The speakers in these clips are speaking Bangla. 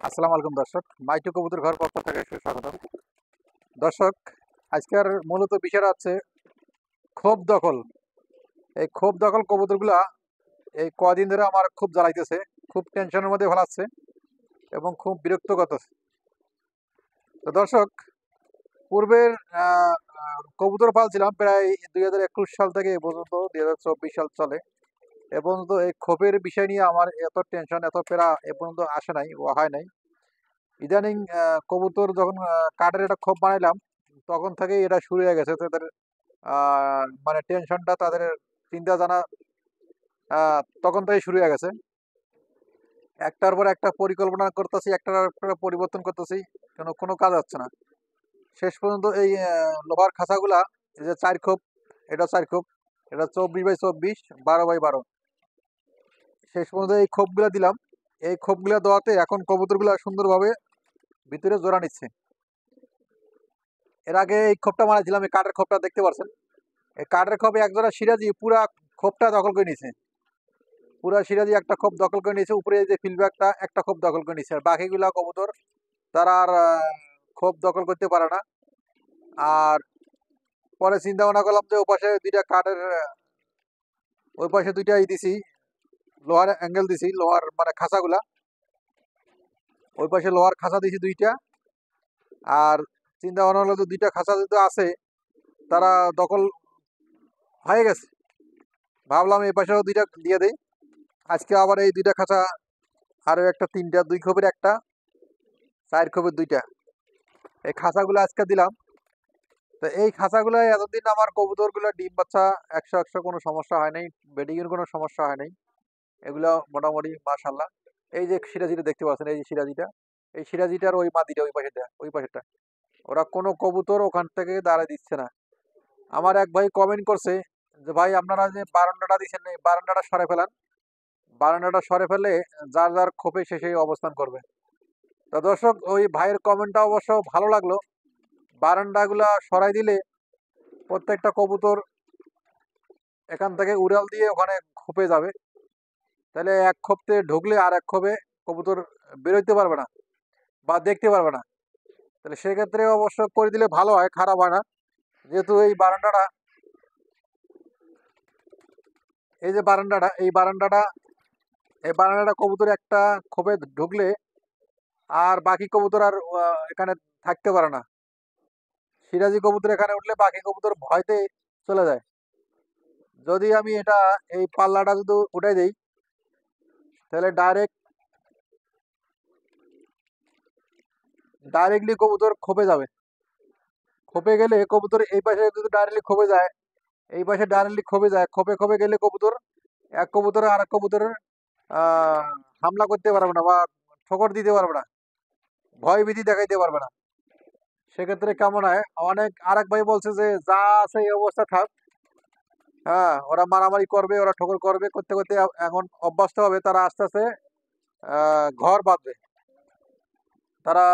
আসসালামু আলাইকুম দর্শক, মাইটু কবুতর ঘর পক্ষ থেকে সুস্বাগত। দর্শক, আজকের মূলত বিষয়টা হচ্ছে ক্ষোভ দখল। এই ক্ষোভ দখল কবুতরগুলা এই কদিন ধরে আমার খুব জ্বালাইতেছে, খুব টেনশনের মধ্যে ফেলাচ্ছে এবং খুব বিরক্ত করতেছে। তো দর্শক, পূর্বের কবুতর পালছিলাম প্রায় 2021 সাল থেকে এ পর্যন্ত 2024 সাল চলে। এ পর্যন্ত এই ক্ষোভের বিষয় নিয়ে আমার এত টেনশন, এত পেরা এ পর্যন্ত আসে নাই, ও হয় নাই। ইদানিং কবুতর যখন কাঠের একটা খোপ বানাইলাম, তখন থেকেই এটা শুরু হয়ে গেছে তাদের। মানে টেনশনটা তাদের, চিন্তা জানা তখন থেকেই শুরু হয়ে গেছে। একটার পর একটা পরিকল্পনা করতেছি, একটার পর একটা পরিবর্তন করতেছি, কোনো কাজ হচ্ছে না। শেষ পর্যন্ত এই লোহার খাঁচাগুলা, এই যে 4 খোপ, এটা 4 খোপ, এটা 24x24, 12x12, শেষ পর্যন্ত এই খোপগুলা দিলাম। এই খোপগুলা দেওয়াতে এখন কবুতরগুলা সুন্দরভাবে ভিতরে জোড়া নিচ্ছে। এর আগে এই খোপটা মারাছিলাম, এই কাঠের খোপটা দেখতে পাচ্ছেন। এই কাঠের খোপে একজোড়া সিরাজি পুরা খোপটা দখল করে নিয়েছে। পুরা সিরাজি একটা খোপ দখল করে নিয়েছে, উপরে যে ফিল্ডব্যাকটা একটা খোপ দখল করে নিয়েছে। আর বাকিগুলা কবুতর তারা আর খোপ দখল করতে পারে না। আর পরে চিন্তা ভাবনা করলাম যে ওপাশে দুইটা কাঠের, ওই পাশে দুইটা দিছি, লোহার অ্যাঙ্গেল দিছি, লোহার মানে খাঁচাগুলা, ওই পাশে লোহার খাঁচা দিছি 2টা। আর চিন্তা ভাবনা হলো যে 2টা খাঁচা যদি আছে, তারা দখল হয়ে গেছে। ভাবলাম এই পাশেও 2টা দিয়ে দেই। আজকে আবার এই 2টা খাঁচা, আরো একটা 3টা, 2 খোপের একটা, 4 খোপের 2টা, এই খাঁচাগুলো আজকে দিলাম। তো এই খাঁচাগুলো এতদিন আমার কবুতরগুলো ডিম বাচ্চা 100 কোনো সমস্যা হয় নাই, বেডিং এর কোনো সমস্যা হয় নাই। এগুলো মোটামুটি মাশাল্লাহ। এই যে সিরাজিটা দেখতে পাচ্ছেন, এই যে সিরাজিটা, এই সিরাজিটার ওই মাদিটা, ওই পাশেটা, ওই পাশেটা, ওরা কোনো কবুতর ওখান থেকে দাঁড়ায় দিচ্ছে না। আমার এক ভাই কমেন্ট করছে যে ভাই আপনারা যে বারান্দাটা দিচ্ছেন, এই বারান্দাটা সরে ফেলান, বারান্দাটা সরে ফেললে যার যার খোপে সে সেই অবস্থান করবে। তো দর্শক, ওই ভাইয়ের কমেন্টটা অবশ্য ভালো লাগলো। বারান্দাগুলা সরাই দিলে প্রত্যেকটা কবুতর এখান থেকে উড়াল দিয়ে ওখানে খোপে যাবে। তাহলে এক খোপতে ঢুকলে আর এক খোপে কবুতর বেরোইতে পারবে না বা দেখতে পারবে না। তাহলে সেক্ষেত্রে অবশ্য করে দিলে ভালো হয়, খারাপ হয় না। যেহেতু এই যে বারান্দাটা, এই বারান্দাটা কবুতর একটা খোপে ঢুকলে আর বাকি কবুতর আর এখানে থাকতে পারে না। সিরাজি কবুতর এখানে উঠলে বাকি কবুতর ভয়তে চলে যায়। যদি আমি এটা, এই পাল্লাটা যদি উঠাই দেই, তাহলে ডাইরেক্টলি কবুতর খোপে যাবে। খোপে গেলে কবুতর এই পাশে যদি ডাইরেক্টলি খোপে যায়, এই পাশে ডাইরেক্টলি খোপে যায়, খোপে খোপে গেলে কবুতর এক কবুতরে আর এক কবুতরের আহ হামলা করতে পারবে না বা ঠোকর দিতে পারবে না, ভয় ভীতি দেখাইতে পারবে না। সেক্ষেত্রে কেমন হয়, অনেক আর এক ভাই বলছে যে যা আছে এই অবস্থা থাক। হ্যাঁ, ওরা মারামারি করবে, ওরা ঠোকর করবে, করতে করতে এখন অভ্যস্ত হবে, তারা আস্তে আস্তে ঘর বাঁধবে। তারা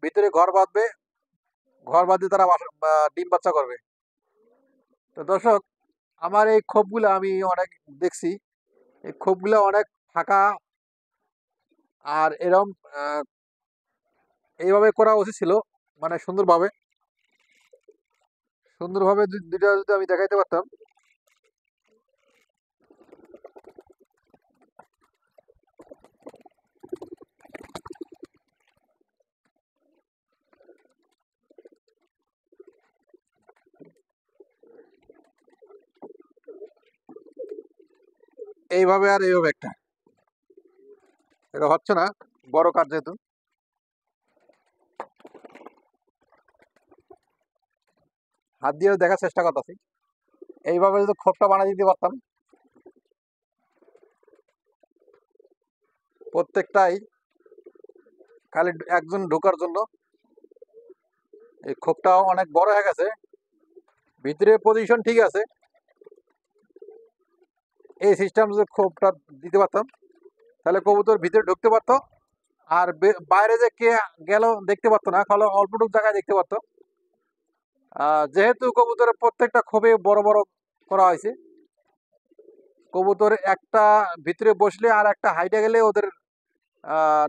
ভিতরে ঘর বাঁধবে, ঘর বাঁধে তারা ডিম বাচ্চা করবে। তো দর্শক, আমার এই খোপগুলো আমি অনেক দেখছি, এই খোপগুলো অনেক ফাঁকা। আর এরম এইভাবে করা উচিত ছিল, মানে সুন্দরভাবে, সুন্দরভাবে দুইটা যদি আমি দেখাইতে পারতাম। এইভাবে আর এইভাবে একটা, এটা হচ্ছে না, বড় কাঠ যেহেতু। হাত দিয়ে দেখার চেষ্টা করতেছি। এইভাবে যদি খোপটা বানিয়ে দিতে পারতাম, প্রত্যেকটাই খালি একজন ঢোকার জন্য। এই খোপটাও অনেক বড় হয়ে গেছে, ভিতরে পজিশন ঠিক আছে। এই সিস্টেম যদি খোপটা দিতে পারতাম, তাহলে কবুতর ভিতরে ঢুকতে পারতো। আর বাইরে যে কে গেল দেখতে পারতো না, খালি অল্পটুকু জায়গায় দেখতে পারতো। যেহেতু কবুতরের প্রত্যেকটা খোপে বড় বড় করা হয়েছে, কবুতর একটা ভিতরে বসলে আর একটা হাইটে গেলে ওদের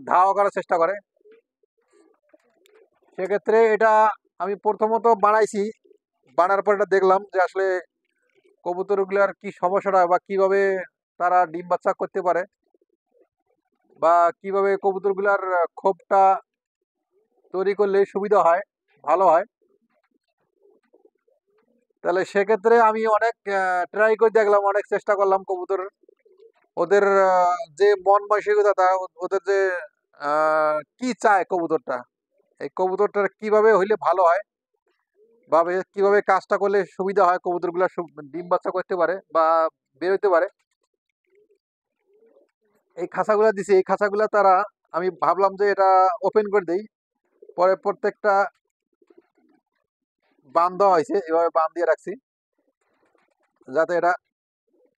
ধাওয়া করার চেষ্টা করে। সেক্ষেত্রে এটা আমি প্রথমত বানাইছি, বানার পর এটা দেখলাম যে আসলে কবুতরগুলার কি সমস্যাটা বা কিভাবে তারা ডিম বাচ্চা করতে পারে বা কিভাবে কবুতরগুলার খোপটা তৈরি করলে সুবিধা হয়, ভালো হয়। তাহলে সেক্ষেত্রে আমি অনেক ট্রাই করে দেখলাম, অনেক চেষ্টা করলাম কবুতর ওদের যে মন মানসিকতা ওদের যে কি চায় কবুতরটা, এই কবুতরটা কিভাবে হইলে ভালো হয় বা কিভাবে কাজটা করলে সুবিধা হয় কবুতরগুলা ডিম বাচ্চা করতে পারে বা বেরোতে পারে। এই খাঁচাগুলা দিছে, এই খাঁচাগুলা তারা আমি ভাবলাম যে এটা ওপেন করে দেই। পরে প্রত্যেকটা বাঁধ দেওয়া হয়েছে, এভাবে বাঁধ দিয়ে রাখছি যাতে এটা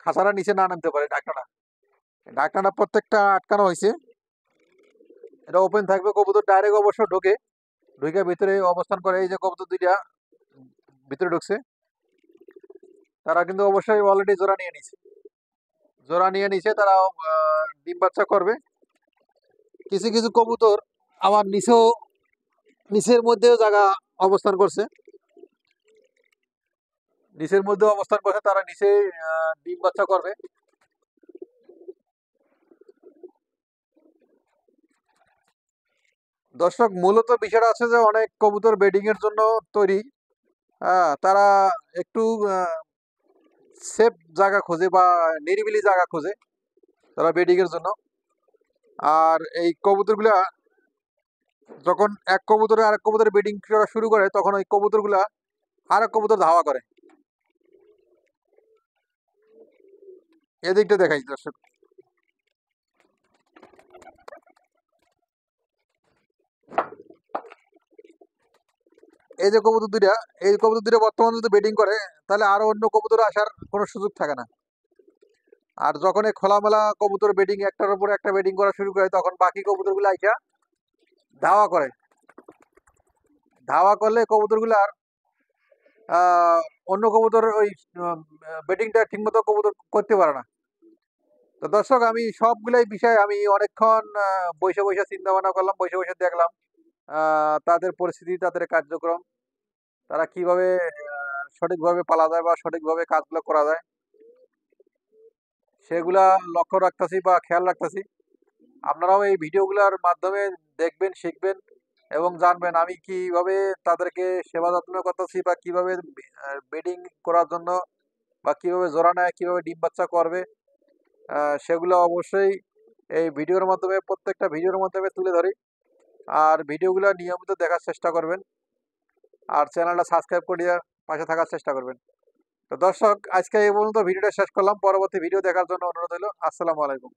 খাঁচাটা নিচে না নামতে পারে। ঢাকনাটা ঢাকনাটা প্রত্যেকটা আটকানো হয়েছে, এটা ওপেন থাকবে। কবুতর ডাইরেক্ট অবশ্য ঢোকে, ঢুকে ভিতরে অবস্থান করে। এই যে কবুতর দুইটা ভিতরে ঢুকছে, তারা কিন্তু অবশ্যই অলরেডি জোড়া নিয়ে নিছে, জোড়া নিয়ে নিছে, তারা ডিম বাচ্চা করবে। কিছু কিছু কবুতর আবার নিচের মধ্যেও জায়গা অবস্থান করছে, নিচের মধ্যে অবস্থান করছে, তারা নিচে ডিম বাচ্চা করবে। দর্শক, মূলত বিষয়টা আছে যে অনেক কবুতর বেডিং এর জন্য তৈরি, তারা একটু সেফ জায়গা খোঁজে বা নিরিবিলি জায়গা খোঁজে তারা বেডিং এর জন্য। আর এই কবুতরগুলা যখন এক কবুতরে আরেক কবুতরে বেডিং করা শুরু করে, তখন ওই কবুতরগুলা আরেক কবুতর ধাওয়া করে। এদিকটা দেখাই দর্শক, এই যে কবুতর দুইটা, এই কবুতর দুইটা বর্তমানে যদি বেডিং করে তাহলে আরো অন্য কবুতর আসার কোনো সুযোগ থাকে না। আর যখন এই খোলামেলা কবুতর বেডিং একটার উপর একটা বেডিং করা শুরু করে, তখন বাকি কবুতরগুলো আইসা ধাওয়া করে। ধাওয়া করলে কবুতরগুলার অন্য কবুতর ওই বেডিংটা ঠিকমতো কবুতর করতে পারে না। তো দর্শক, আমি সবগুলাই বিষয় আমি অনেকক্ষণ বসে বসে চিন্তা ভাবনা করলাম, বসে বসে দেখলাম তাদের পরিস্থিতি, তাদের কার্যক্রম, তারা কিভাবে সঠিকভাবে পালা যায় বা সঠিকভাবে কাজগুলো করা যায়, সেগুলা লক্ষ্য রাখতেছি বা খেয়াল রাখতেছি। আপনারাও এই ভিডিওগুলোর মাধ্যমে দেখবেন, শিখবেন এবং জানবেন আমি কিভাবে তাদেরকে সেবা যত্ন করতেছি বা কিভাবে ব্রিডিং করার জন্য বা কিভাবে জোড়া নেয়, কিভাবে ডিম বাচ্চা করবে, সেগুলো অবশ্যই এই ভিডিওর মাধ্যমে, প্রত্যেকটা ভিডিওর মাধ্যমে তুলে ধরি। আর ভিডিওগুলো নিয়মিত দেখার চেষ্টা করবেন, আর চ্যানেলটা সাবস্ক্রাইব করিয়ে পাশে থাকার চেষ্টা করবেন। তো দর্শক, আজকে এই পর্যন্ত ভিডিওটা শেষ করলাম। পরবর্তী ভিডিও দেখার জন্য অনুরোধ হলো। আসসালামু আলাইকুম।